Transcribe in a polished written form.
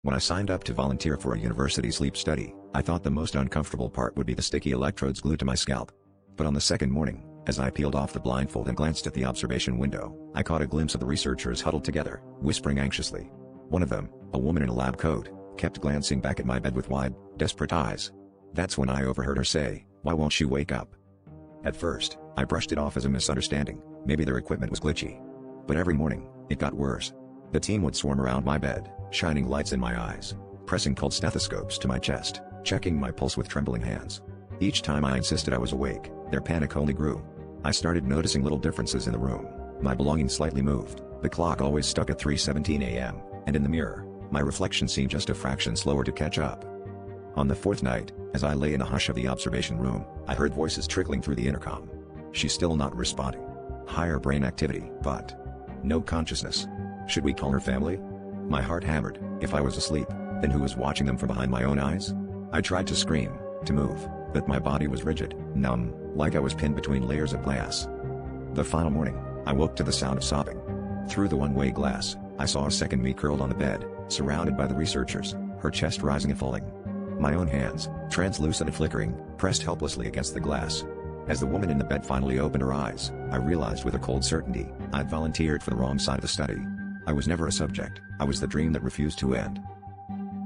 When I signed up to volunteer for a university sleep study, I thought the most uncomfortable part would be the sticky electrodes glued to my scalp. But on the second morning, as I peeled off the blindfold and glanced at the observation window, I caught a glimpse of the researchers huddled together, whispering anxiously. One of them, a woman in a lab coat, kept glancing back at my bed with wide, desperate eyes. That's when I overheard her say, "Why won't she wake up?" At first, I brushed it off as a misunderstanding, maybe their equipment was glitchy. But every morning, it got worse. The team would swarm around my bed, shining lights in my eyes, pressing cold stethoscopes to my chest, checking my pulse with trembling hands. Each time I insisted I was awake, their panic only grew. I started noticing little differences in the room. My belongings slightly moved, the clock always stuck at 3:17 a.m., and in the mirror, my reflection seemed just a fraction slower to catch up. On the fourth night, as I lay in the hush of the observation room, I heard voices trickling through the intercom. She's still not responding. Higher brain activity, but no consciousness. Should we call her family? My heart hammered. If I was asleep, then who was watching them from behind my own eyes? I tried to scream, to move, but my body was rigid, numb, like I was pinned between layers of glass. The final morning, I woke to the sound of sobbing. Through the one-way glass, I saw a second me curled on the bed, surrounded by the researchers, her chest rising and falling. My own hands, translucent and flickering, pressed helplessly against the glass. As the woman in the bed finally opened her eyes, I realized with a cold certainty, I'd volunteered for the wrong side of the study. I was never a subject, I was the dream that refused to end.